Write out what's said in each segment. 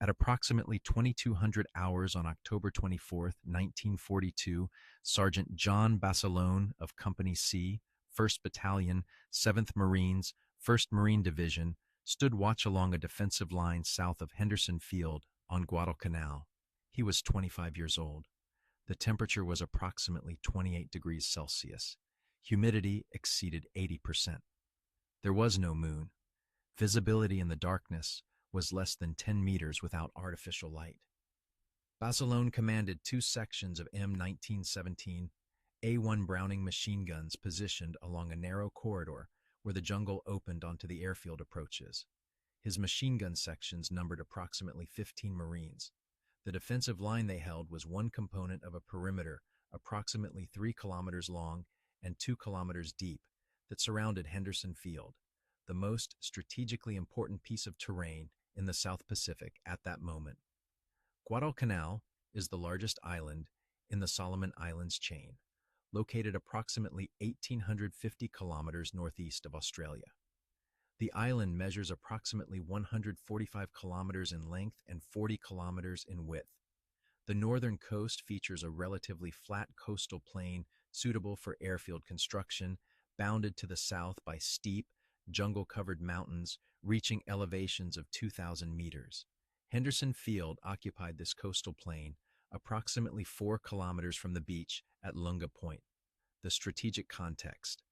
At approximately 2200 hours on October 24, 1942, Sergeant John Basilone of Company C, 1st Battalion, 7th Marines, 1st Marine Division, stood watch along a defensive line south of Henderson Field on Guadalcanal. He was 25 years old. The temperature was approximately 28 degrees Celsius. Humidity exceeded 80%. There was no moon. Visibility in the darkness was less than 10 meters without artificial light. Basilone commanded two sections of M1917 A1 Browning machine guns positioned along a narrow corridor where the jungle opened onto the airfield approaches. His machine gun sections numbered approximately 15 Marines. The defensive line they held was one component of a perimeter approximately 3 kilometers long and 2 kilometers deep that surrounded Henderson Field, the most strategically important piece of terrain in the South Pacific at that moment. Guadalcanal is the largest island in the Solomon Islands chain, located approximately 1,850 kilometers northeast of Australia. The island measures approximately 145 kilometers in length and 40 kilometers in width. The northern coast features a relatively flat coastal plain suitable for airfield construction, bounded to the south by steep, jungle-covered mountains reaching elevations of 2,000 meters. Henderson Field occupied this coastal plain, approximately 4 kilometers from the beach at Lunga Point. The strategic context.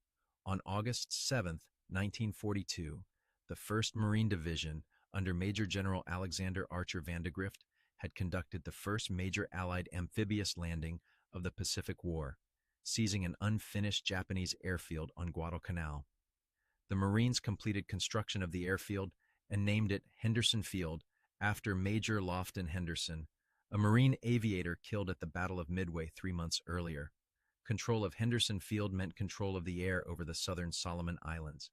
On August 7, 1942, the 1st Marine Division, under Major General Alexander Archer Vandegrift, had conducted the first major Allied amphibious landing of the Pacific War, seizing an unfinished Japanese airfield on Guadalcanal. The Marines completed construction of the airfield and named it Henderson Field after Major Lofton Henderson, a Marine aviator killed at the Battle of Midway 3 months earlier. Control of Henderson Field meant control of the air over the southern Solomon Islands.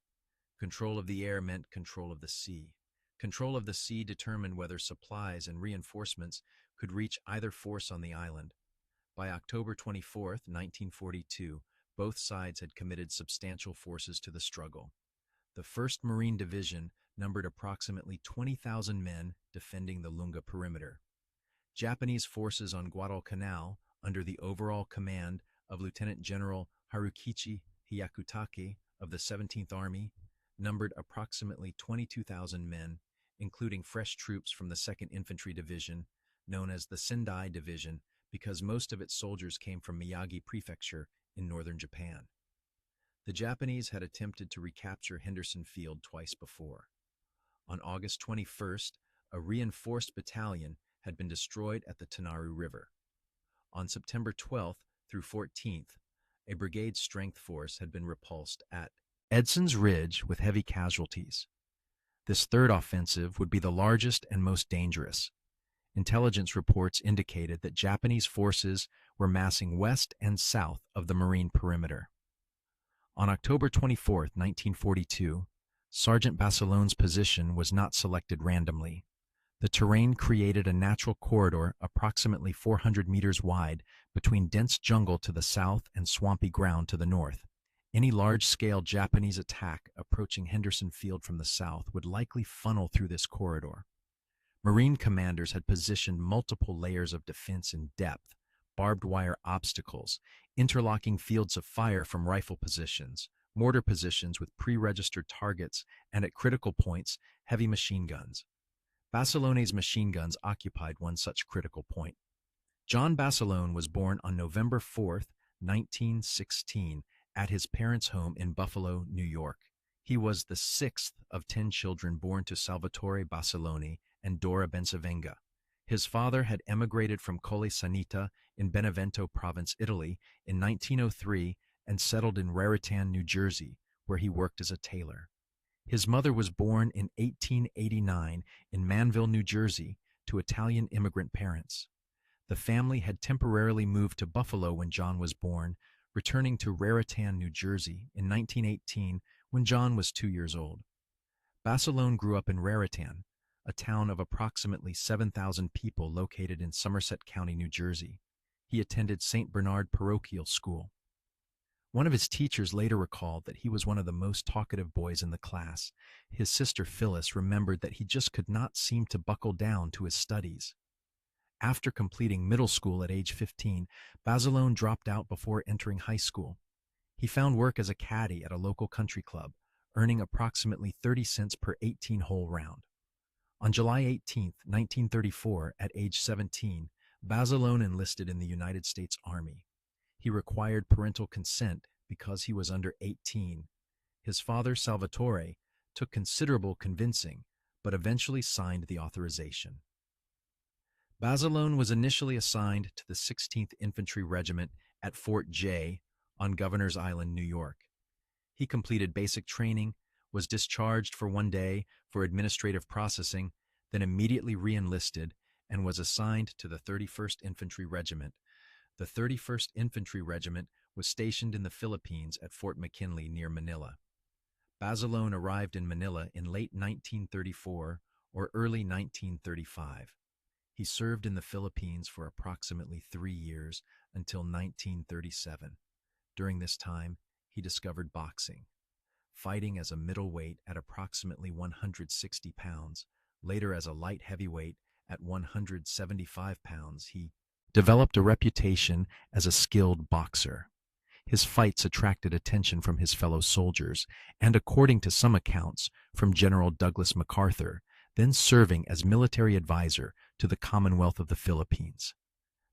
Control of the air meant control of the sea. Control of the sea determined whether supplies and reinforcements could reach either force on the island. By October 24, 1942, both sides had committed substantial forces to the struggle. The 1st Marine Division numbered approximately 20,000 men defending the Lunga perimeter. Japanese forces on Guadalcanal, under the overall command of Lieutenant General Harukichi Hyakutake of the 17th Army, numbered approximately 22,000 men, including fresh troops from the 2nd Infantry Division, known as the Sendai Division because most of its soldiers came from Miyagi Prefecture in northern Japan. The Japanese had attempted to recapture Henderson Field twice before. On August 21st, a reinforced battalion had been destroyed at the Tanaru River. On September 12th through 14th, a brigade strength force had been repulsed at Edson's Ridge with heavy casualties. This third offensive would be the largest and most dangerous. Intelligence reports indicated that Japanese forces were massing west and south of the marine perimeter. On October 24, 1942, Sergeant Basilone's position was not selected randomly. The terrain created a natural corridor approximately 400 meters wide between dense jungle to the south and swampy ground to the north. Any large-scale Japanese attack approaching Henderson Field from the south would likely funnel through this corridor. Marine commanders had positioned multiple layers of defense in depth, barbed wire obstacles, interlocking fields of fire from rifle positions, mortar positions with pre-registered targets, and at critical points, heavy machine guns. Basilone's machine guns occupied one such critical point. John Basilone was born on November 4, 1916, at his parents' home in Buffalo, New York. He was the 6th of 10 children born to Salvatore Basilone and Dora Bensavenga. His father had emigrated from Colle Sanita in Benevento Province, Italy, in 1903 and settled in Raritan, New Jersey, where he worked as a tailor. His mother was born in 1889 in Manville, New Jersey, to Italian immigrant parents. The family had temporarily moved to Buffalo when John was born, returning to Raritan, New Jersey in 1918 when John was 2 years old. Basilone grew up in Raritan, a town of approximately 7,000 people located in Somerset County, New Jersey. He attended St. Bernard Parochial School. One of his teachers later recalled that he was one of the most talkative boys in the class. His sister Phyllis remembered that he just could not seem to buckle down to his studies. After completing middle school at age 15, Basilone dropped out before entering high school. He found work as a caddy at a local country club, earning approximately 30 cents per 18-hole round. On July 18, 1934, at age 17, Basilone enlisted in the United States Army. He required parental consent because he was under 18. His father, Salvatore, took considerable convincing, but eventually signed the authorization. Basilone was initially assigned to the 16th Infantry Regiment at Fort J on Governor's Island, New York. He completed basic training, was discharged for 1 day for administrative processing, then immediately re-enlisted and was assigned to the 31st Infantry Regiment. The 31st Infantry Regiment was stationed in the Philippines at Fort McKinley near Manila. Basilone arrived in Manila in late 1934 or early 1935. He served in the Philippines for approximately 3 years until 1937. During this time, he discovered boxing. Fighting as a middleweight at approximately 160 pounds, later as a light heavyweight at 175 pounds, he developed a reputation as a skilled boxer. His fights attracted attention from his fellow soldiers, and according to some accounts, from General Douglas MacArthur, then serving as military advisor to the Commonwealth of the Philippines.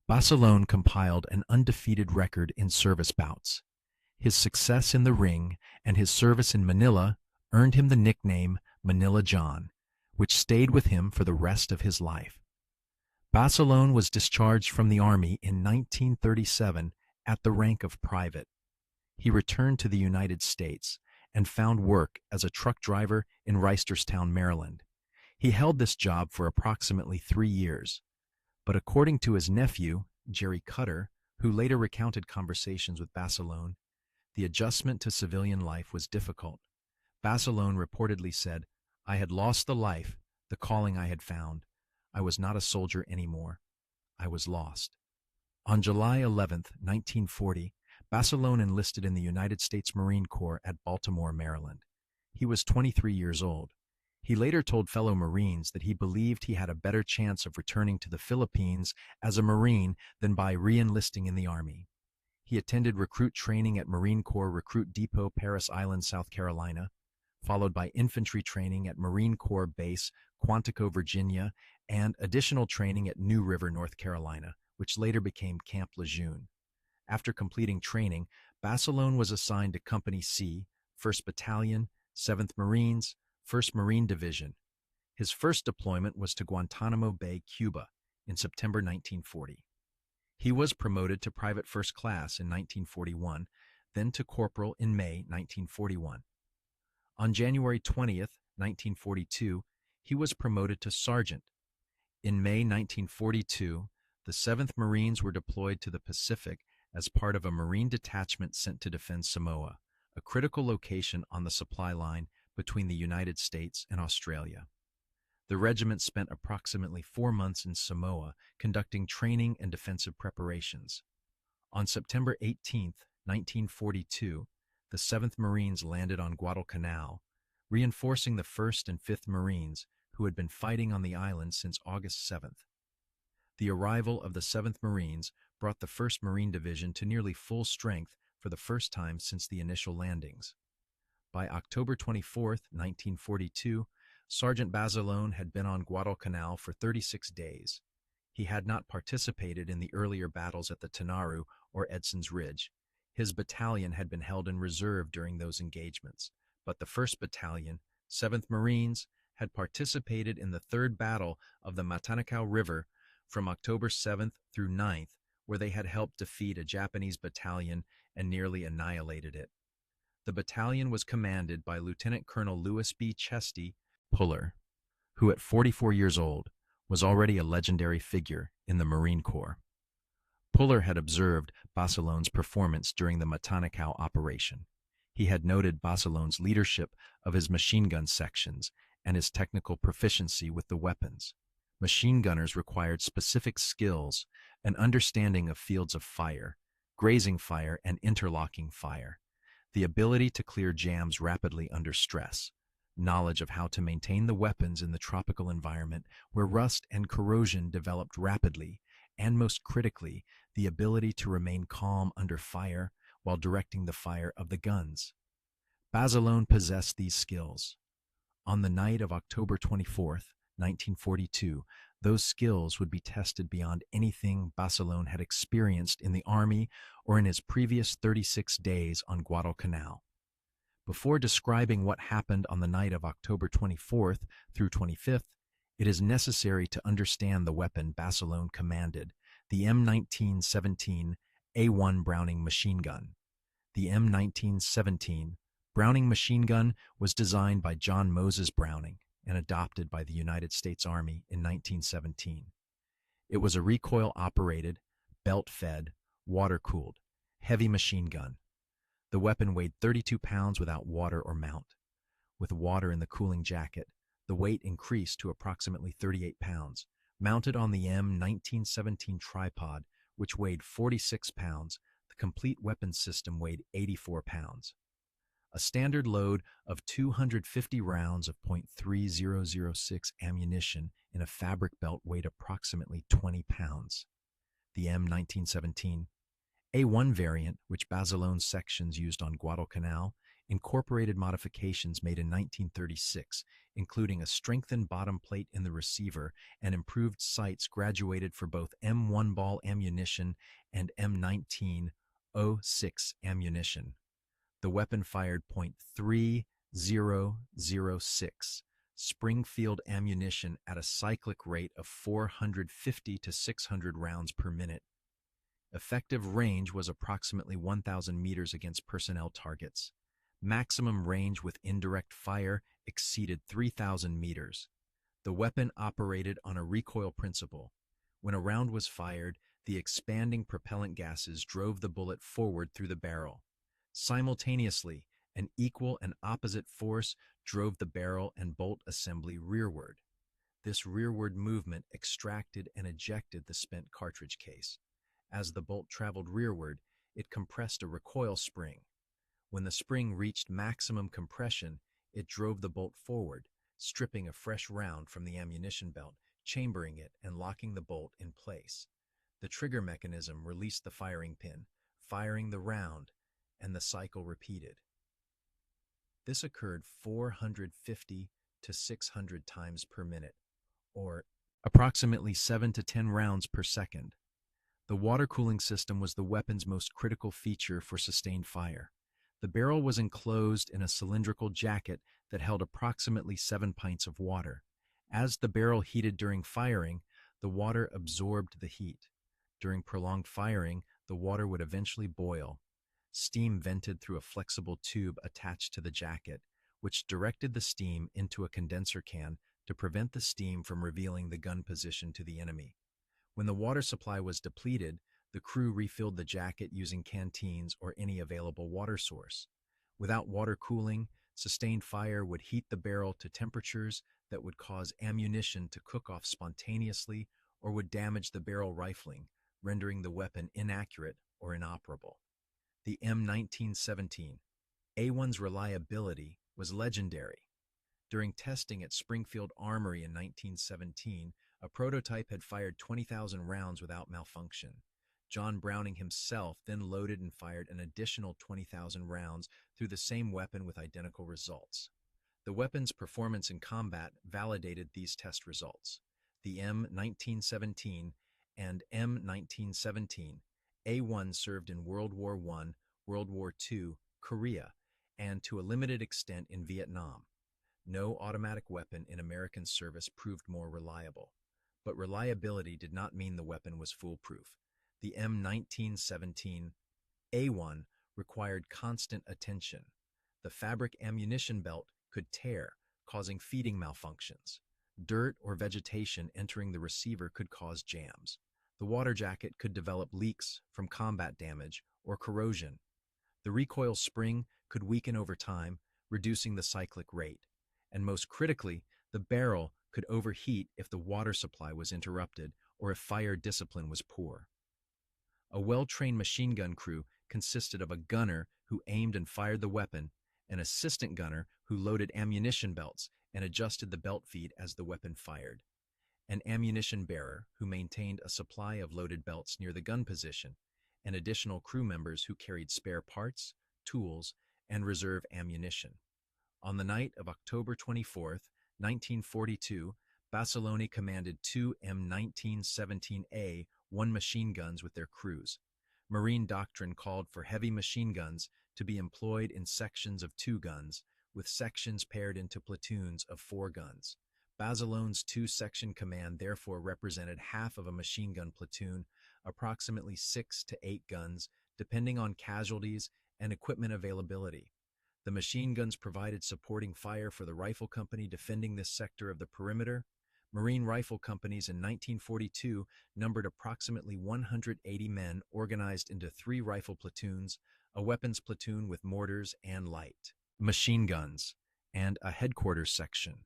Basilone compiled an undefeated record in service bouts. His success in the ring and his service in Manila earned him the nickname Manila John, which stayed with him for the rest of his life. Basilone was discharged from the Army in 1937 at the rank of private. He returned to the United States and found work as a truck driver in Reisterstown, Maryland. He held this job for approximately 3 years. But according to his nephew, Jerry Cutter, who later recounted conversations with Basilone, the adjustment to civilian life was difficult. Basilone reportedly said, "I had lost the life, the calling I had found. I was not a soldier anymore. I was lost." On July 11, 1940, Basilone enlisted in the United States Marine Corps at Baltimore, Maryland. He was 23 years old. He later told fellow Marines that he believed he had a better chance of returning to the Philippines as a Marine than by re-enlisting in the Army. He attended recruit training at Marine Corps Recruit Depot, Parris Island, South Carolina, followed by infantry training at Marine Corps Base, Quantico, Virginia, and additional training at New River, North Carolina, which later became Camp Lejeune. After completing training, Basilone was assigned to Company C, 1st Battalion, 7th Marines, 1st Marine Division. His first deployment was to Guantanamo Bay, Cuba, in September 1940. He was promoted to Private First Class in 1941, then to Corporal in May 1941. On January 20th, 1942, he was promoted to Sergeant. In May 1942, the 7th Marines were deployed to the Pacific as part of a Marine detachment sent to defend Samoa, a critical location on the supply line between the United States and Australia. The regiment spent approximately 4 months in Samoa conducting training and defensive preparations. On September 18, 1942, the 7th Marines landed on Guadalcanal, reinforcing the 1st and 5th Marines who had been fighting on the island since August 7th. The arrival of the 7th Marines brought the 1st Marine Division to nearly full strength for the first time since the initial landings. By October 24, 1942, Sergeant Basilone had been on Guadalcanal for 36 days. He had not participated in the earlier battles at the Tanaru or Edson's Ridge. His battalion had been held in reserve during those engagements, but the 1st Battalion, 7th Marines, had participated in the Third Battle of the Matanacao River from October 7th through 9th, where they had helped defeat a Japanese battalion and nearly annihilated it. The battalion was commanded by Lieutenant Colonel Lewis B. Chesty Puller, who at 44 years old was already a legendary figure in the Marine Corps. Puller had observed Basilone's performance during the Matanacao operation. He had noted Basilone's leadership of his machine gun sections and his technical proficiency with the weapons. Machine gunners required specific skills, an understanding of fields of fire, grazing fire, and interlocking fire. The ability to clear jams rapidly under stress. Knowledge of how to maintain the weapons in the tropical environment where rust and corrosion developed rapidly, and most critically, the ability to remain calm under fire while directing the fire of the guns. Basilone possessed these skills. On the night of October 24th, 1942, those skills would be tested beyond anything Basilone had experienced in the Army or in his previous 36 days on Guadalcanal. Before describing what happened on the night of October 24th through 25th, it is necessary to understand the weapon Basilone commanded, the M1917 A1 Browning machine gun. The M1917 Browning machine gun was designed by John Moses Browning and adopted by the United States Army in 1917. It was a recoil-operated, belt-fed, water-cooled, heavy machine gun. The weapon weighed 32 pounds without water or mount. With water in the cooling jacket, the weight increased to approximately 38 pounds. Mounted on the M1917 tripod, which weighed 46 pounds, the complete weapon system weighed 84 pounds. A standard load of 250 rounds of .3006 ammunition in a fabric belt weighed approximately 20 pounds. The M1917 A1 variant, which Basilone's sections used on Guadalcanal, incorporated modifications made in 1936, including a strengthened bottom plate in the receiver and improved sights graduated for both M1 ball ammunition and M1906 ammunition. The weapon fired .3006 Springfield ammunition at a cyclic rate of 450 to 600 rounds per minute. Effective range was approximately 1,000 meters against personnel targets. Maximum range with indirect fire exceeded 3,000 meters. The weapon operated on a recoil principle. When a round was fired, the expanding propellant gases drove the bullet forward through the barrel. Simultaneously, an equal and opposite force drove the barrel and bolt assembly rearward. This rearward movement extracted and ejected the spent cartridge case. As the bolt traveled rearward, it compressed a recoil spring. When the spring reached maximum compression, it drove the bolt forward, stripping a fresh round from the ammunition belt, chambering it, and locking the bolt in place. The trigger mechanism released the firing pin, firing the round, and the cycle repeated. This occurred 450 to 600 times per minute, or approximately 7 to 10 rounds per second. The water cooling system was the weapon's most critical feature for sustained fire. The barrel was enclosed in a cylindrical jacket that held approximately 7 pints of water. As the barrel heated during firing, the water absorbed the heat. During prolonged firing, the water would eventually boil. Steam vented through a flexible tube attached to the jacket, which directed the steam into a condenser can to prevent the steam from revealing the gun position to the enemy. When the water supply was depleted, the crew refilled the jacket using canteens or any available water source. Without water cooling, sustained fire would heat the barrel to temperatures that would cause ammunition to cook off spontaneously or would damage the barrel rifling, rendering the weapon inaccurate or inoperable. The M1917 A1's reliability was legendary. During testing at Springfield Armory in 1917, a prototype had fired 20,000 rounds without malfunction. John Browning himself then loaded and fired an additional 20,000 rounds through the same weapon with identical results. The weapon's performance in combat validated these test results. The M1917 and M1917 A1 served in World War I, World War II, Korea, and to a limited extent in Vietnam. No automatic weapon in American service proved more reliable. But reliability did not mean the weapon was foolproof. The M1917 A1 required constant attention. The fabric ammunition belt could tear, causing feeding malfunctions. Dirt or vegetation entering the receiver could cause jams. The water jacket could develop leaks from combat damage or corrosion. The recoil spring could weaken over time, reducing the cyclic rate. And most critically, the barrel could overheat if the water supply was interrupted or if fire discipline was poor. A well-trained machine gun crew consisted of a gunner who aimed and fired the weapon, an assistant gunner who loaded ammunition belts and adjusted the belt feed as the weapon fired, an ammunition bearer who maintained a supply of loaded belts near the gun position, and additional crew members who carried spare parts, tools, and reserve ammunition. On the night of October 24, 1942, Basilone commanded two M1917A 1 machine guns with their crews. Marine doctrine called for heavy machine guns to be employed in sections of 2 guns, with sections paired into platoons of 4 guns. Basilone's 2-section command therefore represented half of a machine gun platoon, approximately 6 to 8 guns, depending on casualties and equipment availability. The machine guns provided supporting fire for the rifle company defending this sector of the perimeter. Marine rifle companies in 1942 numbered approximately 180 men organized into 3 rifle platoons, a weapons platoon with mortars and light machine guns, and a headquarters section.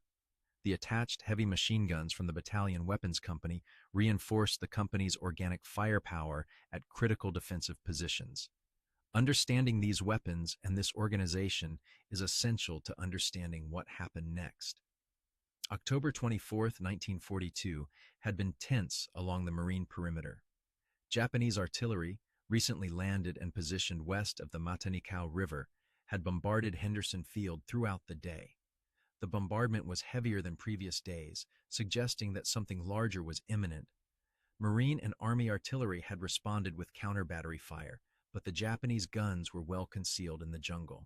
The attached heavy machine guns from the battalion weapons company reinforced the company's organic firepower at critical defensive positions. Understanding these weapons and this organization is essential to understanding what happened next. October 24, 1942, had been tense along the marine perimeter. Japanese artillery, recently landed and positioned west of the Matanikau River, had bombarded Henderson Field throughout the day. The bombardment was heavier than previous days, suggesting that something larger was imminent. Marine and Army artillery had responded with counter-battery fire, but the Japanese guns were well concealed in the jungle.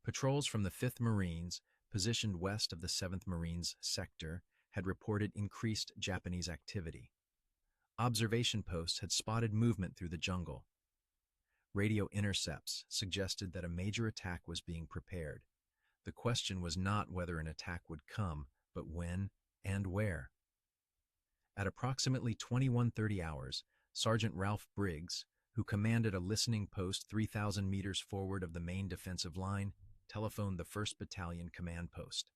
Patrols from the 5th Marines, positioned west of the 7th Marines sector, had reported increased Japanese activity. Observation posts had spotted movement through the jungle. Radio intercepts suggested that a major attack was being prepared. The question was not whether an attack would come, but when and where. At approximately 21:30 hours, Sergeant Ralph Briggs, who commanded a listening post 3,000 meters forward of the main defensive line, telephoned the 1st Battalion command post.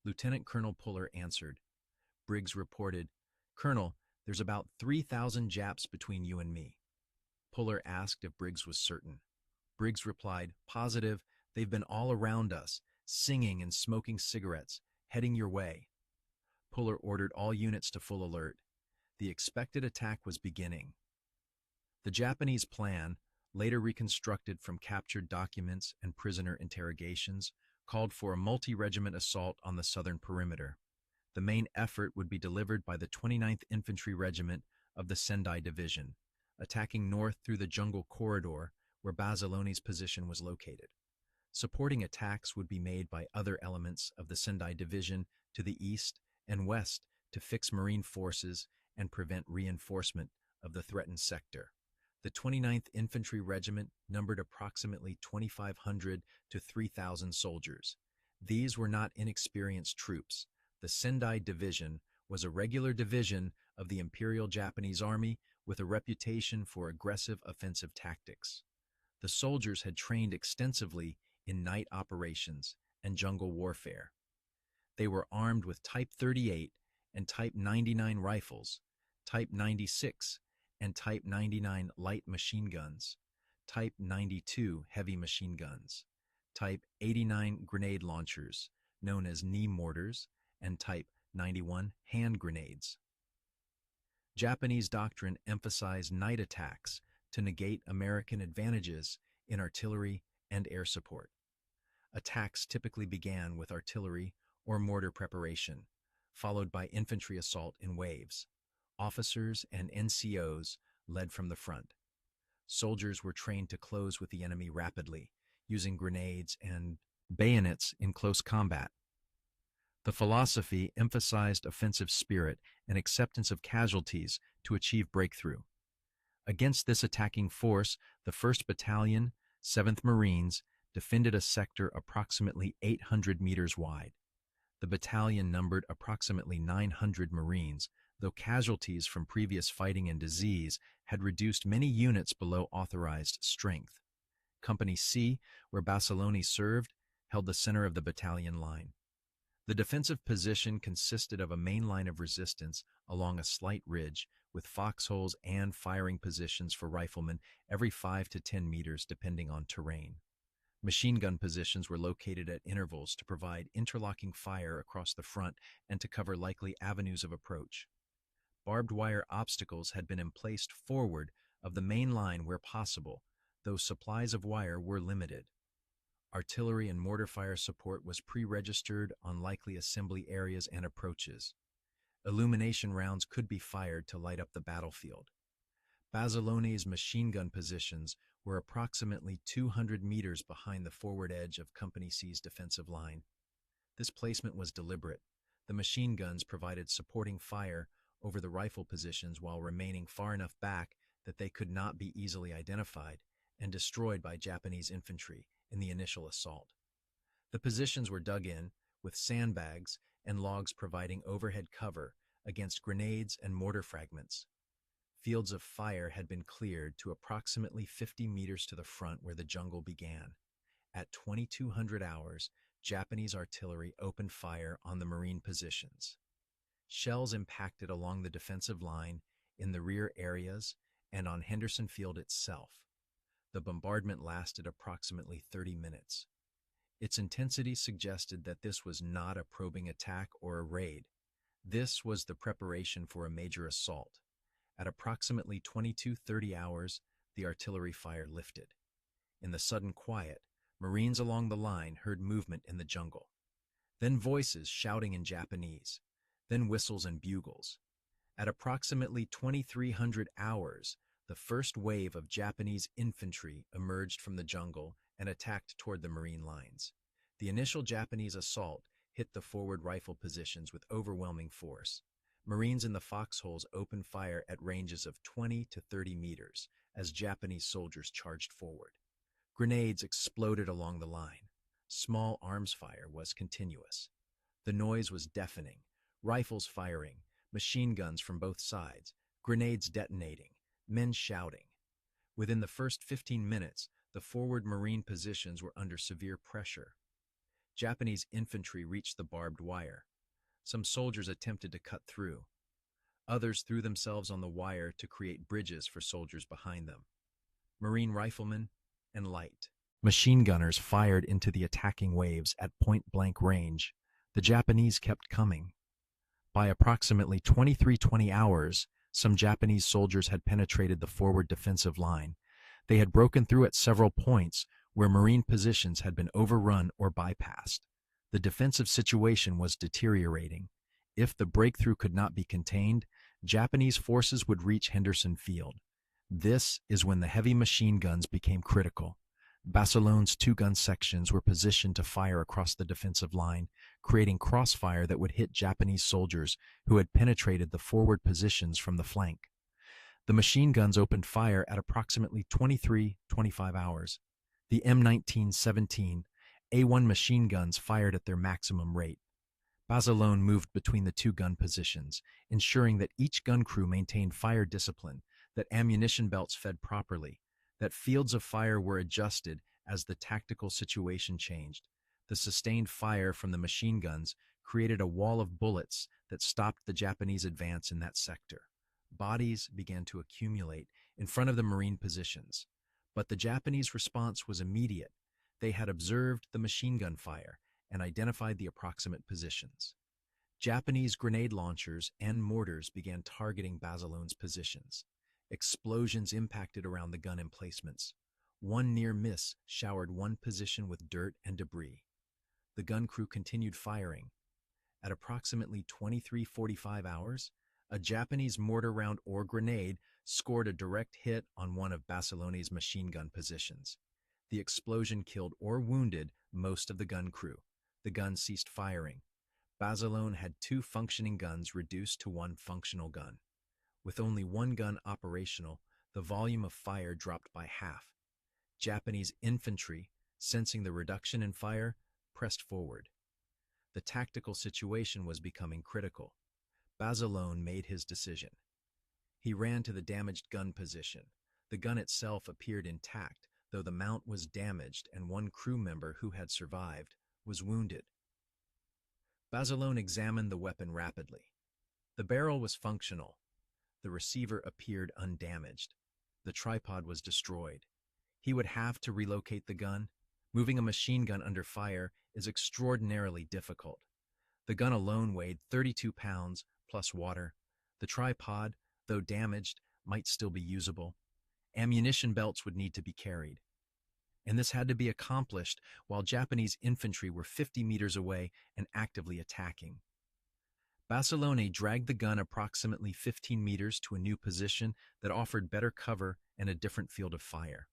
Lieutenant Colonel Puller answered. Briggs reported, "Colonel, there's about 3,000 Japs between you and me." Puller asked if Briggs was certain. Briggs replied, "Positive, they've been all around us, singing and smoking cigarettes, heading your way." Puller ordered all units to full alert. The expected attack was beginning. The Japanese plan, later reconstructed from captured documents and prisoner interrogations, called for a multi-regiment assault on the southern perimeter. The main effort would be delivered by the 29th Infantry Regiment of the Sendai Division, attacking north through the jungle corridor where Basilone's position was located. Supporting attacks would be made by other elements of the Sendai Division to the east and west to fix Marine forces and prevent reinforcement of the threatened sector. The 29th Infantry Regiment numbered approximately 2,500 to 3,000 soldiers. These were not inexperienced troops. The Sendai Division was a regular division of the Imperial Japanese Army with a reputation for aggressive offensive tactics. The soldiers had trained extensively in night operations and jungle warfare. They were armed with Type 38 and Type 99 rifles, Type 96 and Type 99 light machine guns, Type 92 heavy machine guns, Type 89 grenade launchers, known as knee mortars, and Type 91 hand grenades. Japanese doctrine emphasized night attacks to negate American advantages in artillery and air support. Attacks typically began with artillery or mortar preparation, followed by infantry assault in waves. Officers and NCOs led from the front. Soldiers were trained to close with the enemy rapidly, using grenades and bayonets in close combat. The philosophy emphasized offensive spirit and acceptance of casualties to achieve breakthrough. Against this attacking force, the 1st Battalion, 7th Marines, defended a sector approximately 800 meters wide. The battalion numbered approximately 900 Marines, though casualties from previous fighting and disease had reduced many units below authorized strength. Company C, where Basilone served, held the center of the battalion line. The defensive position consisted of a main line of resistance along a slight ridge with foxholes and firing positions for riflemen every 5 to 10 meters depending on terrain. Machine gun positions were located at intervals to provide interlocking fire across the front and to cover likely avenues of approach. Barbed wire obstacles had been emplaced forward of the main line where possible, though supplies of wire were limited. Artillery and mortar fire support was pre-registered on likely assembly areas and approaches. Illumination rounds could be fired to light up the battlefield. Basilone's machine gun positions were approximately 200 meters behind the forward edge of Company C's defensive line. This placement was deliberate. The machine guns provided supporting fire over the rifle positions while remaining far enough back that they could not be easily identified and destroyed by Japanese infantry in the initial assault. The positions were dug in, with sandbags and logs providing overhead cover against grenades and mortar fragments. Fields of fire had been cleared to approximately 50 meters to the front where the jungle began. At 2200 hours, Japanese artillery opened fire on the Marine positions. Shells impacted along the defensive line, in the rear areas, and on Henderson Field itself. The bombardment lasted approximately 30 minutes. Its intensity suggested that this was not a probing attack or a raid. This was the preparation for a major assault. At approximately 22:30 hours, the artillery fire lifted. In the sudden quiet, Marines along the line heard movement in the jungle. Then voices shouting in Japanese. Then whistles and bugles. At approximately 2300 hours, the first wave of Japanese infantry emerged from the jungle and attacked toward the Marine lines. The initial Japanese assault hit the forward rifle positions with overwhelming force. Marines in the foxholes opened fire at ranges of 20 to 30 meters as Japanese soldiers charged forward. Grenades exploded along the line. Small arms fire was continuous. The noise was deafening. Rifles firing, machine guns from both sides, grenades detonating, men shouting. Within the first 15 minutes, the forward Marine positions were under severe pressure. Japanese infantry reached the barbed wire. Some soldiers attempted to cut through. Others threw themselves on the wire to create bridges for soldiers behind them. Marine riflemen and light machine gunners fired into the attacking waves at point-blank range. The Japanese kept coming. By approximately 23:20 hours, some Japanese soldiers had penetrated the forward defensive line. They had broken through at several points where Marine positions had been overrun or bypassed. The defensive situation was deteriorating. If the breakthrough could not be contained, Japanese forces would reach Henderson Field. This is when the heavy machine guns became critical. Basilone's two-gun sections were positioned to fire across the defensive line, creating crossfire that would hit Japanese soldiers who had penetrated the forward positions from the flank. The machine guns opened fire at approximately 23:25 hours. The M1917 A1 machine guns fired at their maximum rate. Basilone moved between the two gun positions, ensuring that each gun crew maintained fire discipline, that ammunition belts fed properly, that fields of fire were adjusted as the tactical situation changed. The sustained fire from the machine guns created a wall of bullets that stopped the Japanese advance in that sector. Bodies began to accumulate in front of the Marine positions, but the Japanese response was immediate. They had observed the machine gun fire and identified the approximate positions. Japanese grenade launchers and mortars began targeting Basilone's positions. Explosions impacted around the gun emplacements. One near miss showered one position with dirt and debris. The gun crew continued firing. At approximately 23:45 hours, a Japanese mortar round or grenade scored a direct hit on one of Basilone's machine gun positions. The explosion killed or wounded most of the gun crew. The gun ceased firing. Basilone had two functioning guns reduced to one functional gun. With only one gun operational, the volume of fire dropped by half. Japanese infantry, sensing the reduction in fire, pressed forward. The tactical situation was becoming critical. Basilone made his decision. He ran to the damaged gun position. The gun itself appeared intact, though the mount was damaged and one crew member who had survived was wounded. Basilone examined the weapon rapidly. The barrel was functional. The receiver appeared undamaged. The tripod was destroyed. He would have to relocate the gun. Moving a machine gun under fire is extraordinarily difficult. The gun alone weighed 32 pounds, plus water. The tripod, though damaged, might still be usable. Ammunition belts would need to be carried. And this had to be accomplished while Japanese infantry were 50 meters away and actively attacking. Basilone dragged the gun approximately 15 meters to a new position that offered better cover and a different field of fire.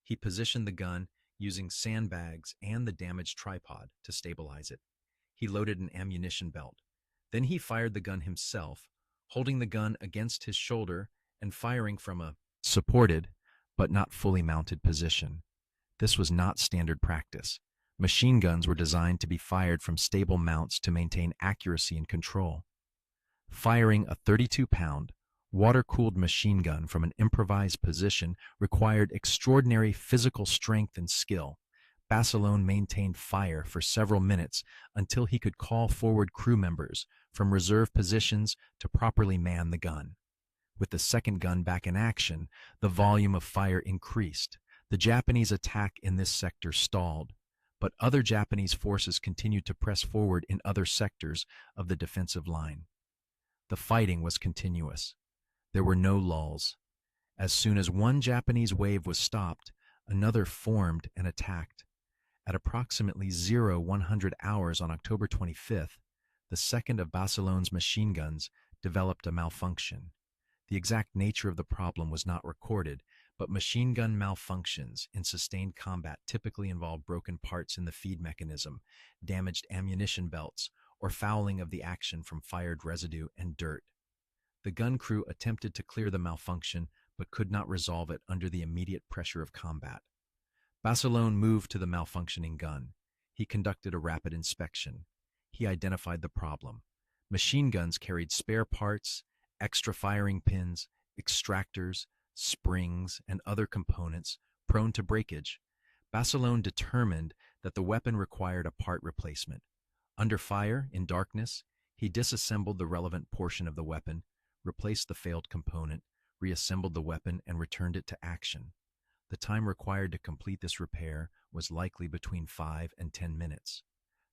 He positioned the gun using sandbags and the damaged tripod to stabilize it. He loaded an ammunition belt. Then he fired the gun himself, holding the gun against his shoulder and firing from a supported but not fully mounted position. This was not standard practice. Machine guns were designed to be fired from stable mounts to maintain accuracy and control. Firing a 32-pound, water-cooled machine gun from an improvised position required extraordinary physical strength and skill. Basilone maintained fire for several minutes until he could call forward crew members from reserve positions to properly man the gun. With the second gun back in action, the volume of fire increased. The Japanese attack in this sector stalled, but other Japanese forces continued to press forward in other sectors of the defensive line. The fighting was continuous. There were no lulls. As soon as one Japanese wave was stopped, another formed and attacked. At approximately 0100 hours on October 25th, the second of Basilone's machine guns developed a malfunction. The exact nature of the problem was not recorded, but machine gun malfunctions in sustained combat typically involve broken parts in the feed mechanism, damaged ammunition belts, or fouling of the action from fired residue and dirt. The gun crew attempted to clear the malfunction, but could not resolve it under the immediate pressure of combat. Basilone moved to the malfunctioning gun. He conducted a rapid inspection. He identified the problem. Machine guns carried spare parts, extra firing pins, extractors, springs, and other components prone to breakage. Basilone determined that the weapon required a part replacement. Under fire, in darkness, he disassembled the relevant portion of the weapon, replaced the failed component, reassembled the weapon, and returned it to action. The time required to complete this repair was likely between 5 and 10 minutes.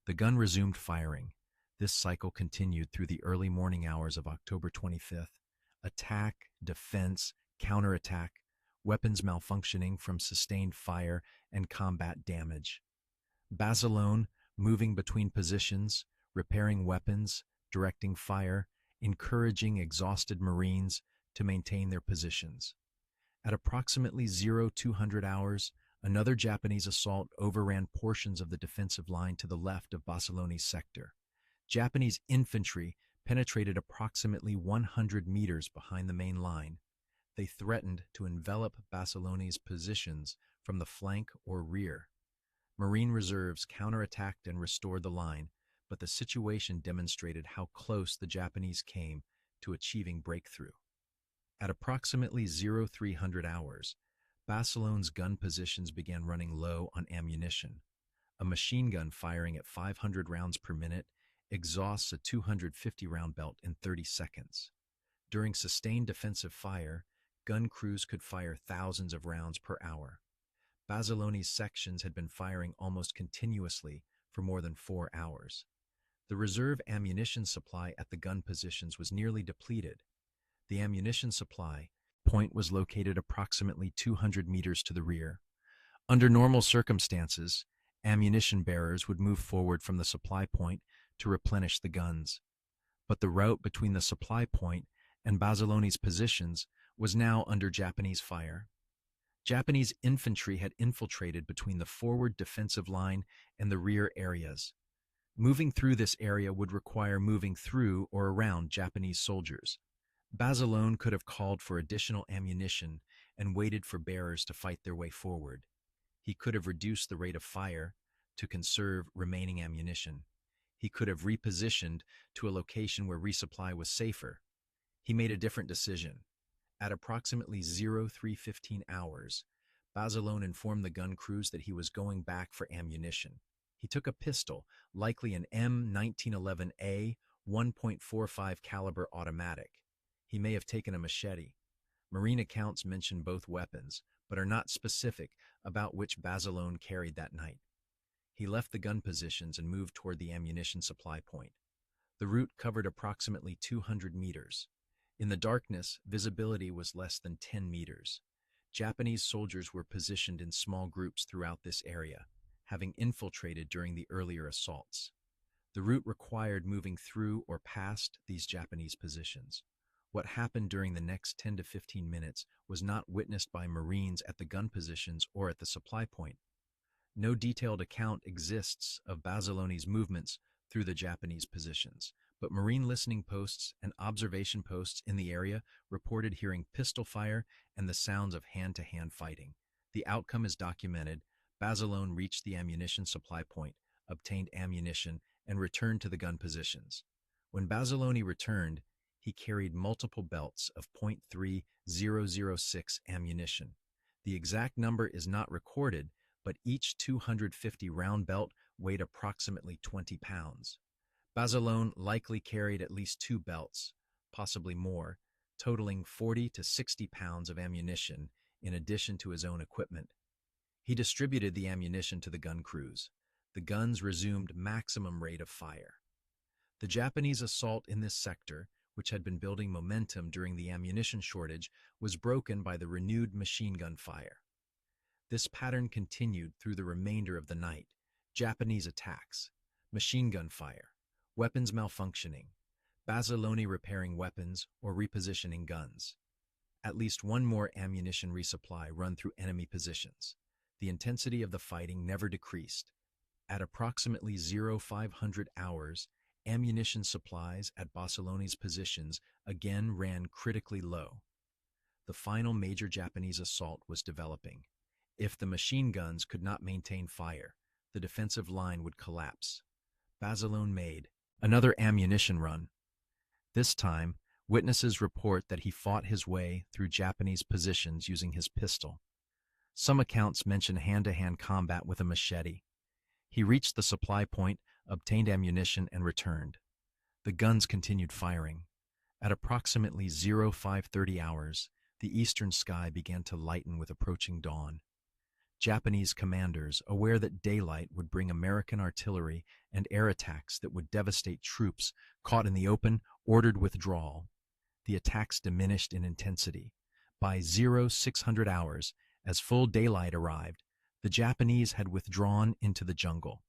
The gun resumed firing. This cycle continued through the early morning hours of October 25th. Attack, defense, counterattack, weapons malfunctioning from sustained fire, and combat damage. Basilone, moving between positions, repairing weapons, directing fire, encouraging exhausted Marines to maintain their positions. At approximately 0200 hours, another Japanese assault overran portions of the defensive line to the left of Basilone's sector. Japanese infantry penetrated approximately 100 meters behind the main line. They threatened to envelop Basilone's positions from the flank or rear. Marine reserves counterattacked and restored the line, but the situation demonstrated how close the Japanese came to achieving breakthrough. At approximately 0300 hours, Basilone's gun positions began running low on ammunition. A machine gun firing at 500 rounds per minute exhausts a 250-round belt in 30 seconds. During sustained defensive fire, gun crews could fire thousands of rounds per hour. Basilone's sections had been firing almost continuously for more than 4 hours. The reserve ammunition supply at the gun positions was nearly depleted. The ammunition supply point was located approximately 200 meters to the rear. Under normal circumstances, ammunition bearers would move forward from the supply point to replenish the guns. But the route between the supply point and Basilone's positions was now under Japanese fire. Japanese infantry had infiltrated between the forward defensive line and the rear areas. Moving through this area would require moving through or around Japanese soldiers. Basilone could have called for additional ammunition and waited for bearers to fight their way forward. He could have reduced the rate of fire to conserve remaining ammunition. He could have repositioned to a location where resupply was safer. He made a different decision. At approximately 0315 hours, Basilone informed the gun crews that he was going back for ammunition. He took a pistol, likely an M1911A 1.45 caliber automatic. He may have taken a machete. Marine accounts mention both weapons, but are not specific about which Basilone carried that night. He left the gun positions and moved toward the ammunition supply point. The route covered approximately 200 meters. In the darkness, visibility was less than 10 meters. Japanese soldiers were positioned in small groups throughout this area, having infiltrated during the earlier assaults. The route required moving through or past these Japanese positions. What happened during the next 10 to 15 minutes was not witnessed by Marines at the gun positions or at the supply point. No detailed account exists of Basilone's movements through the Japanese positions, but Marine listening posts and observation posts in the area reported hearing pistol fire and the sounds of hand-to-hand fighting. The outcome is documented. Basilone reached the ammunition supply point, obtained ammunition, and returned to the gun positions. When Basilone returned, he carried multiple belts of .3006 ammunition. The exact number is not recorded, but each 250-round belt weighed approximately 20 pounds. Basilone likely carried at least 2 belts, possibly more, totaling 40 to 60 pounds of ammunition in addition to his own equipment. He distributed the ammunition to the gun crews. The guns resumed maximum rate of fire. The Japanese assault in this sector, which had been building momentum during the ammunition shortage, was broken by the renewed machine gun fire. This pattern continued through the remainder of the night. Japanese attacks, machine gun fire, weapons malfunctioning, Basilone repairing weapons or repositioning guns. At least one more ammunition resupply run through enemy positions. The intensity of the fighting never decreased. At approximately 0500 hours, ammunition supplies at Basilone's positions again ran critically low. The final major Japanese assault was developing. If the machine guns could not maintain fire, the defensive line would collapse. Basilone made another ammunition run. This time, witnesses report that he fought his way through Japanese positions using his pistol. Some accounts mention hand-to-hand combat with a machete. He reached the supply point, obtained ammunition, and returned. The guns continued firing. At approximately 0530 hours, the eastern sky began to lighten with approaching dawn. Japanese commanders, aware that daylight would bring American artillery and air attacks that would devastate troops caught in the open, ordered withdrawal. The attacks diminished in intensity. By 0600 hours, as full daylight arrived, the Japanese had withdrawn into the jungle.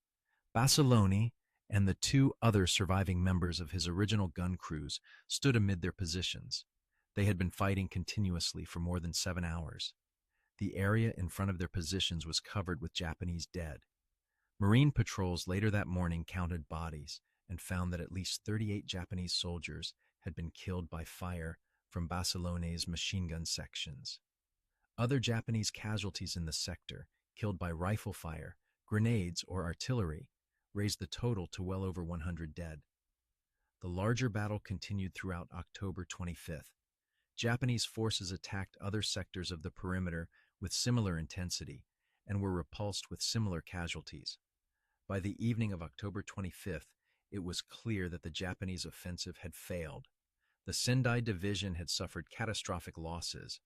Basilone and the 2 other surviving members of his original gun crews stood amid their positions. They had been fighting continuously for more than 7 hours. The area in front of their positions was covered with Japanese dead. Marine patrols later that morning counted bodies and found that at least 38 Japanese soldiers had been killed by fire from Basilone's machine gun sections. Other Japanese casualties in the sector, killed by rifle fire, grenades, or artillery, raised the total to well over 100 dead. The larger battle continued throughout October 25th. Japanese forces attacked other sectors of the perimeter with similar intensity and were repulsed with similar casualties. By the evening of October 25th, it was clear that the Japanese offensive had failed. The Sendai Division had suffered catastrophic losses.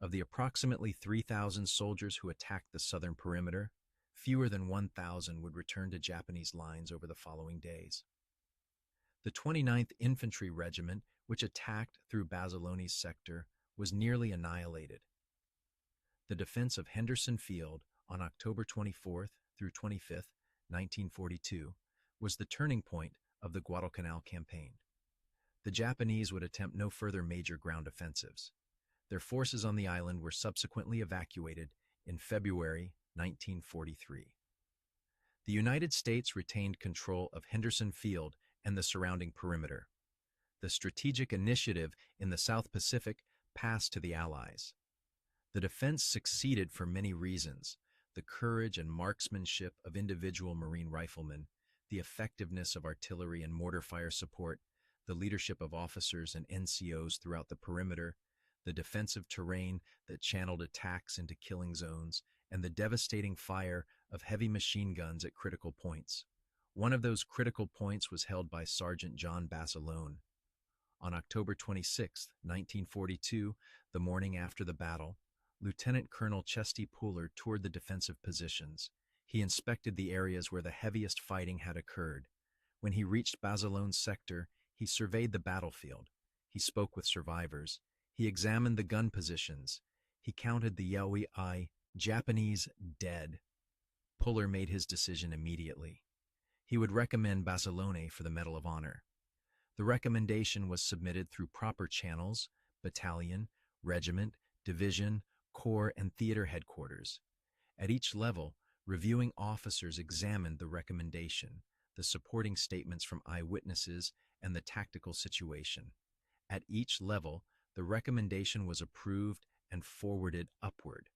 Of the approximately 3,000 soldiers who attacked the southern perimeter, fewer than 1,000 would return to Japanese lines over the following days. The 29th Infantry Regiment, which attacked through Basilone's sector, was nearly annihilated. The defense of Henderson Field on October 24th through 25th, 1942, was the turning point of the Guadalcanal campaign. The Japanese would attempt no further major ground offensives. Their forces on the island were subsequently evacuated in February 1943. The United States retained control of Henderson Field and the surrounding perimeter. The strategic initiative in the South Pacific passed to the Allies. The defense succeeded for many reasons: the courage and marksmanship of individual Marine riflemen, the effectiveness of artillery and mortar fire support, the leadership of officers and NCOs throughout the perimeter, the defensive terrain that channeled attacks into killing zones, and the devastating fire of heavy machine guns at critical points. One of those critical points was held by Sergeant John Basilone. On October 26, 1942, the morning after the battle, Lieutenant Colonel Chesty Puller toured the defensive positions. He inspected the areas where the heaviest fighting had occurred. When he reached Basilone sector, he surveyed the battlefield. He spoke with survivors. He examined the gun positions. He counted the Yaoi Japanese dead. Puller made his decision immediately. He would recommend Basilone for the Medal of Honor. The recommendation was submitted through proper channels: battalion, regiment, division, corps, and theater headquarters. At each level, reviewing officers examined the recommendation, the supporting statements from eyewitnesses, and the tactical situation. At each level, the recommendation was approved and forwarded upward.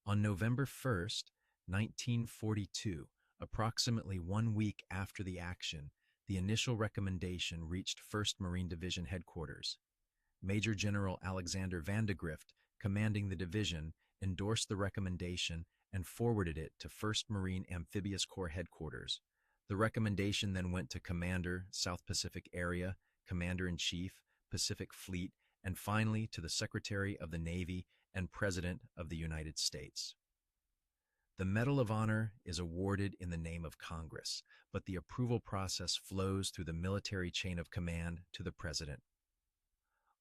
On November 1st, 1942, approximately 1 week after the action, the initial recommendation reached 1st Marine Division headquarters. Major General Alexander Vandegrift, commanding the division, endorsed the recommendation and forwarded it to 1st Marine Amphibious Corps headquarters. The recommendation then went to Commander, South Pacific Area, Commander-in-Chief, Pacific Fleet, and finally to the Secretary of the Navy and President of the United States. The Medal of Honor is awarded in the name of Congress, but the approval process flows through the military chain of command to the President.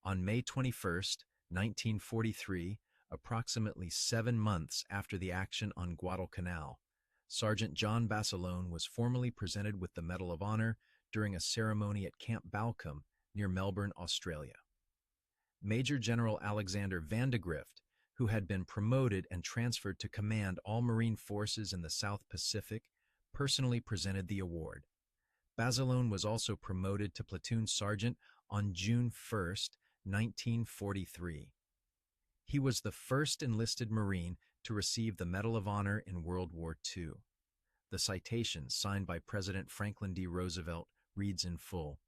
On May 21, 1943, approximately 7 months after the action on Guadalcanal, Sergeant John Basilone was formally presented with the Medal of Honor during a ceremony at Camp Balcombe near Melbourne, Australia. Major General Alexander Vandegrift, who had been promoted and transferred to command all Marine forces in the South Pacific, personally presented the award. Basilone was also promoted to platoon sergeant on June 1, 1943. He was the first enlisted Marine to receive the Medal of Honor in World War II. The citation, signed by President Franklin D. Roosevelt, reads in full: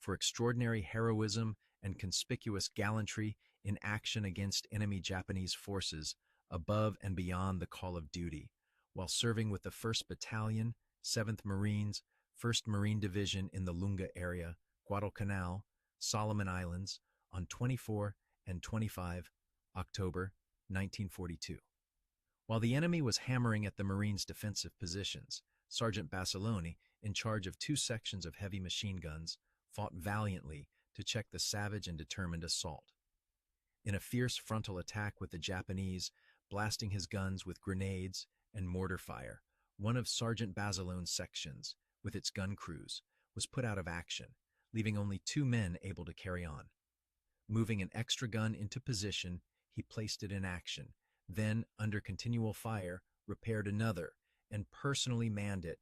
"For extraordinary heroism and conspicuous gallantry in action against enemy Japanese forces above and beyond the call of duty, while serving with the 1st Battalion, 7th Marines, 1st Marine Division in the Lunga area, Guadalcanal, Solomon Islands, on 24 and 25 October 1942. While the enemy was hammering at the Marines' defensive positions, Sergeant Basilone, in charge of 2 sections of heavy machine guns, fought valiantly to check the savage and determined assault. In a fierce frontal attack with the Japanese, blasting his guns with grenades and mortar fire, one of Sergeant Basilone's sections, with its gun crews, was put out of action, leaving only 2 men able to carry on. Moving an extra gun into position, he placed it in action, then, under continual fire, repaired another, and personally manned it,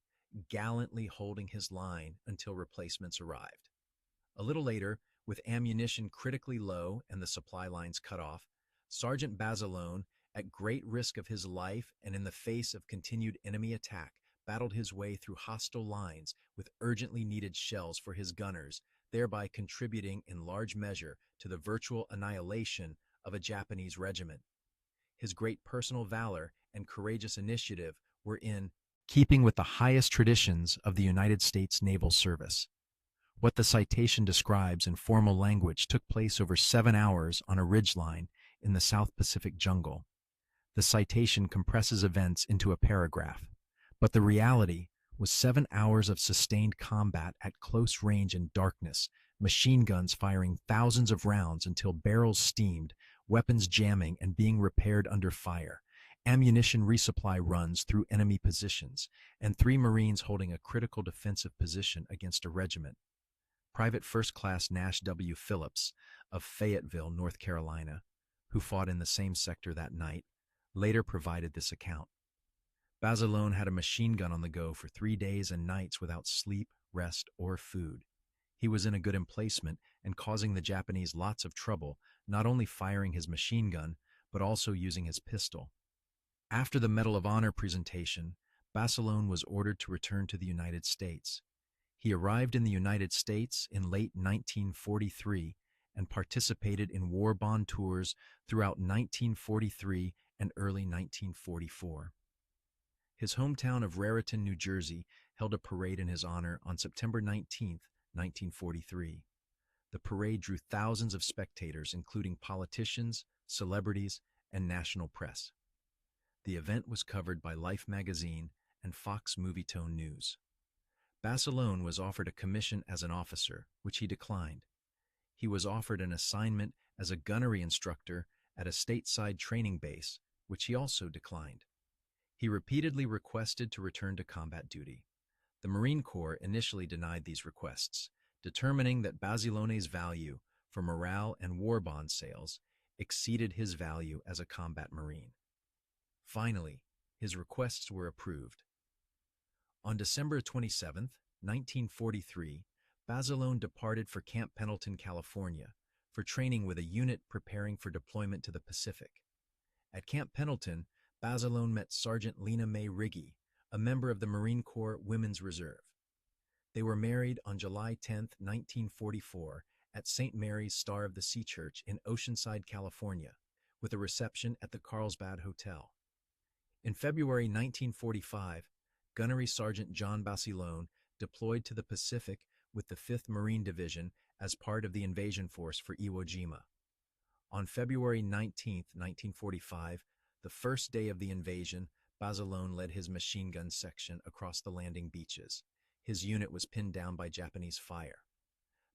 gallantly holding his line until replacements arrived. A little later, with ammunition critically low and the supply lines cut off, Sergeant Basilone, at great risk of his life and in the face of continued enemy attack, battled his way through hostile lines with urgently needed shells for his gunners, thereby contributing in large measure to the virtual annihilation of a Japanese regiment. His great personal valor and courageous initiative were in keeping with the highest traditions of the United States Naval Service. What the citation describes in formal language took place over 7 hours on a ridgeline in the South Pacific jungle. The citation compresses events into a paragraph, but the reality was 7 hours of sustained combat at close range in darkness, machine guns firing thousands of rounds until barrels steamed, weapons jamming and being repaired under fire, ammunition resupply runs through enemy positions, and 3 Marines holding a critical defensive position against a regiment. Private First Class Nash W. Phillips of Fayetteville, North Carolina, who fought in the same sector that night, later provided this account. Basilone had a machine gun on the go for 3 days and nights without sleep, rest, or food. He was in a good emplacement and causing the Japanese lots of trouble, not only firing his machine gun, but also using his pistol. After the Medal of Honor presentation, Basilone was ordered to return to the United States. He arrived in the United States in late 1943 and participated in war bond tours throughout 1943 and early 1944. His hometown of Raritan, New Jersey, held a parade in his honor on September 19, 1943. The parade drew thousands of spectators, including politicians, celebrities, and national press. The event was covered by Life magazine and Fox Movietone News. Basilone was offered a commission as an officer, which he declined. He was offered an assignment as a gunnery instructor at a stateside training base, which he also declined. He repeatedly requested to return to combat duty. The Marine Corps initially denied these requests, determining that Basilone's value for morale and war bond sales exceeded his value as a combat Marine. Finally, his requests were approved. On December 27, 1943, Basilone departed for Camp Pendleton, California, for training with a unit preparing for deployment to the Pacific. At Camp Pendleton, Basilone met Sergeant Lena Mae Riggy, a member of the Marine Corps Women's Reserve. They were married on July 10, 1944, at St. Mary's Star of the Sea Church in Oceanside, California, with a reception at the Carlsbad Hotel. In February 1945, Gunnery Sergeant John Basilone deployed to the Pacific with the 5th Marine Division as part of the invasion force for Iwo Jima. On February 19, 1945, the first day of the invasion, Basilone led his machine gun section across the landing beaches. His unit was pinned down by Japanese fire.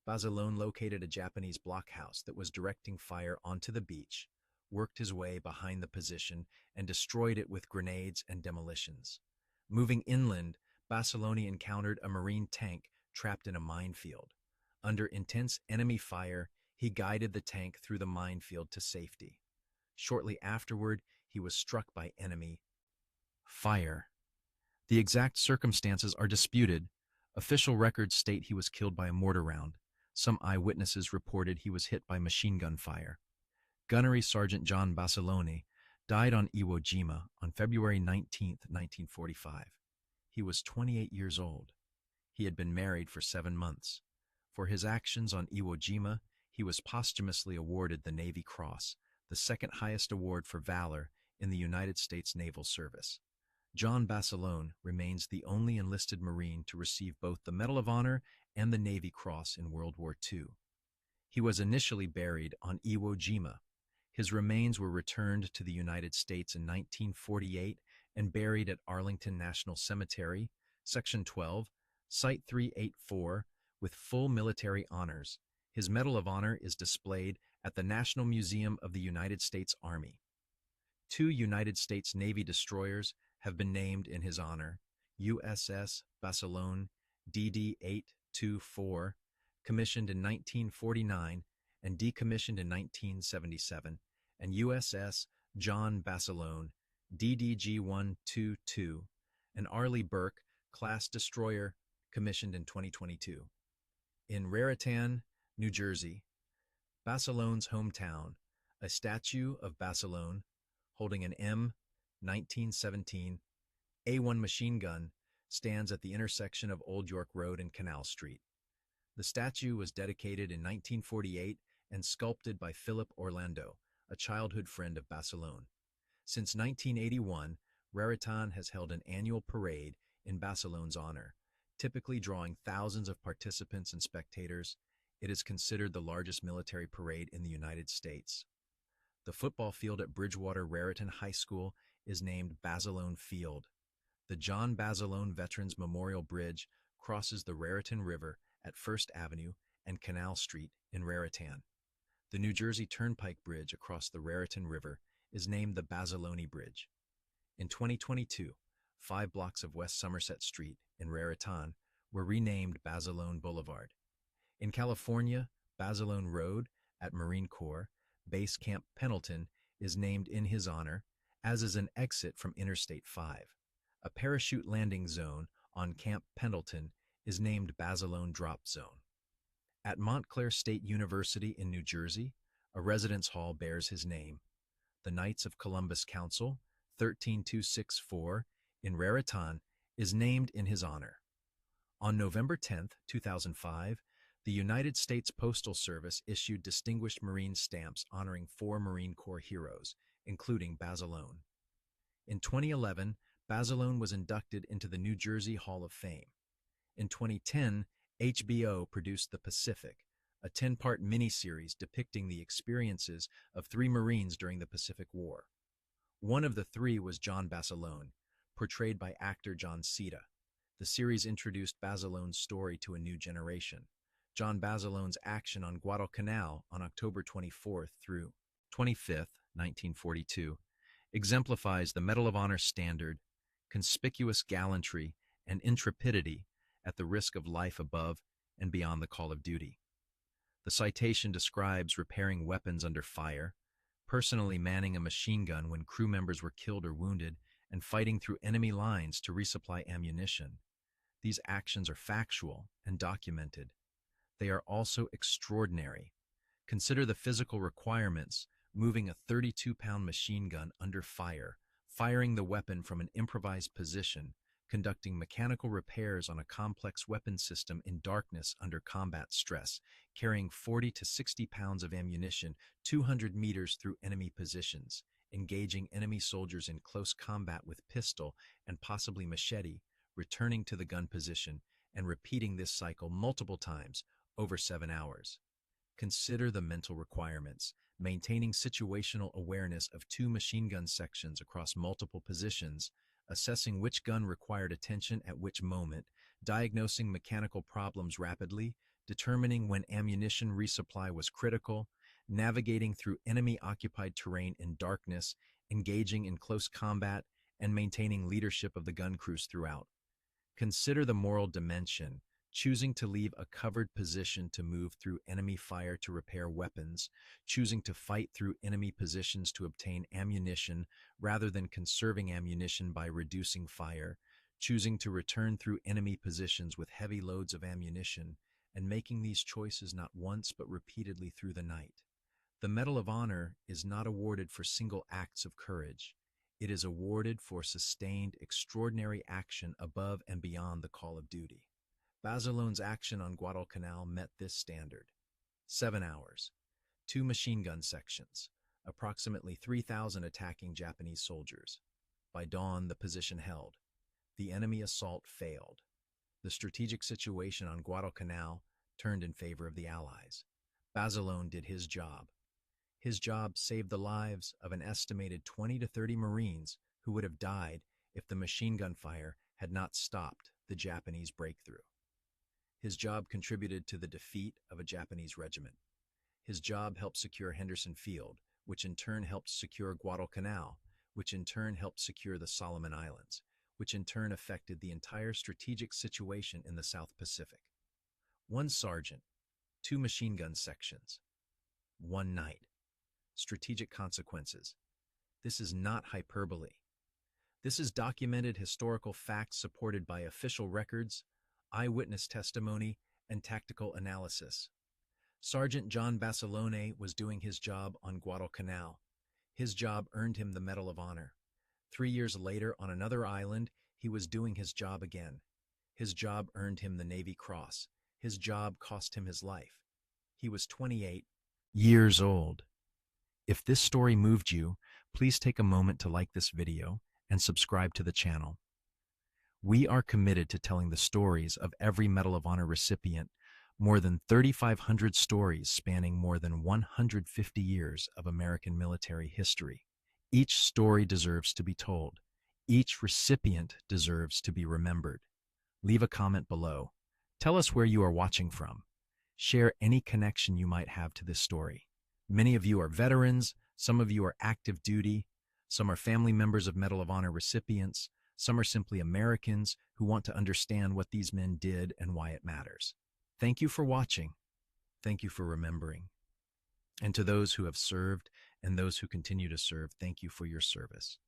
Basilone located a Japanese blockhouse that was directing fire onto the beach, worked his way behind the position, and destroyed it with grenades and demolitions. Moving inland, Basilone encountered a Marine tank trapped in a minefield. Under intense enemy fire, he guided the tank through the minefield to safety. Shortly afterward, he was struck by enemy fire. The exact circumstances are disputed. Official records state he was killed by a mortar round. Some eyewitnesses reported he was hit by machine gun fire. Gunnery Sergeant John Basilone died on Iwo Jima on February 19, 1945. He was 28 years old. He had been married for 7 months. For his actions on Iwo Jima, he was posthumously awarded the Navy Cross, the second highest award for valor in the United States Naval Service. John Basilone remains the only enlisted Marine to receive both the Medal of Honor and the Navy Cross in World War II. He was initially buried on Iwo Jima. His remains were returned to the United States in 1948 and buried at Arlington National Cemetery, Section 12, Site 384, with full military honors. His Medal of Honor is displayed at the National Museum of the United States Army. 2 United States Navy destroyers have been named in his honor: USS Basilone DD-824, commissioned in 1949 and decommissioned in 1977, and USS John Basilone DDG-122, an Arleigh Burke-class destroyer commissioned in 2022. In Raritan, New Jersey, Basilone's hometown, a statue of Basilone holding an M1917 A1 machine gun stands at the intersection of Old York Road and Canal Street. The statue was dedicated in 1948 and sculpted by Philip Orlando, a childhood friend of Basilone. Since 1981, Raritan has held an annual parade in Basilone's honor, typically drawing thousands of participants and spectators. It is considered the largest military parade in the United States. The football field at Bridgewater Raritan High School is named Basilone Field. The John Basilone Veterans Memorial Bridge crosses the Raritan River at First Avenue and Canal Street in Raritan. The New Jersey Turnpike Bridge across the Raritan River is named the Basilone Bridge. In 2022, 5 blocks of West Somerset Street in Raritan were renamed Basilone Boulevard. In California, Basilone Road at Marine Corps Base Camp Pendleton is named in his honor, as is an exit from Interstate 5. A parachute landing zone on Camp Pendleton is named Basilone Drop Zone. At Montclair State University in New Jersey, a residence hall bears his name. The Knights of Columbus Council, 13264, in Raritan, is named in his honor. On November 10, 2005, the United States Postal Service issued Distinguished Marine stamps honoring 4 Marine Corps heroes, including Basilone. In 2011, Basilone was inducted into the New Jersey Hall of Fame. In 2010, HBO produced The Pacific, a 10-part miniseries depicting the experiences of 3 Marines during the Pacific War. One of the 3 was John Basilone, portrayed by actor John Cena. The series introduced Basilone's story to a new generation. John Basilone's action on Guadalcanal on October 24th through 25th, 1942, exemplifies the Medal of Honor standard, conspicuous gallantry, and intrepidity at the risk of life above and beyond the call of duty. The citation describes repairing weapons under fire, personally manning a machine gun when crew members were killed or wounded, and fighting through enemy lines to resupply ammunition. These actions are factual and documented. They are also extraordinary. Consider the physical requirements: moving a 32-pound machine gun under fire, firing the weapon from an improvised position, conducting mechanical repairs on a complex weapon system in darkness under combat stress, carrying 40 to 60 pounds of ammunition 200 meters through enemy positions, engaging enemy soldiers in close combat with pistol and possibly machete, returning to the gun position, and repeating this cycle multiple times over 7 hours. Consider the mental requirements: maintaining situational awareness of 2 machine gun sections across multiple positions, assessing which gun required attention at which moment, diagnosing mechanical problems rapidly, determining when ammunition resupply was critical, navigating through enemy-occupied terrain in darkness, engaging in close combat, and maintaining leadership of the gun crews throughout. Consider the moral dimension: choosing to leave a covered position to move through enemy fire to repair weapons, choosing to fight through enemy positions to obtain ammunition rather than conserving ammunition by reducing fire, choosing to return through enemy positions with heavy loads of ammunition, and making these choices not once but repeatedly through the night. The Medal of Honor is not awarded for single acts of courage. It is awarded for sustained, extraordinary action above and beyond the call of duty. Basilone's action on Guadalcanal met this standard. 7 hours, 2 machine gun sections, approximately 3,000 attacking Japanese soldiers. By dawn, the position held. The enemy assault failed. The strategic situation on Guadalcanal turned in favor of the Allies. Basilone did his job. His job saved the lives of an estimated 20 to 30 Marines who would have died if the machine gun fire had not stopped the Japanese breakthrough. His job contributed to the defeat of a Japanese regiment. His job helped secure Henderson Field, which in turn helped secure Guadalcanal, which in turn helped secure the Solomon Islands, which in turn affected the entire strategic situation in the South Pacific. 1 sergeant, 2 machine gun sections, 1 night. Strategic consequences. This is not hyperbole. This is documented historical facts supported by official records, eyewitness testimony, and tactical analysis. Sergeant John Basilone was doing his job on Guadalcanal. His job earned him the Medal of Honor. 3 years later, on another island, he was doing his job again. His job earned him the Navy Cross. His job cost him his life. He was 28 years old. If this story moved you, please take a moment to like this video and subscribe to the channel. We are committed to telling the stories of every Medal of Honor recipient, more than 3,500 stories spanning more than 150 years of American military history. Each story deserves to be told. Each recipient deserves to be remembered. Leave a comment below. Tell us where you are watching from. Share any connection you might have to this story. Many of you are veterans, some of you are active duty, some are family members of Medal of Honor recipients, some are simply Americans who want to understand what these men did and why it matters. Thank you for watching. Thank you for remembering. And to those who have served and those who continue to serve, thank you for your service.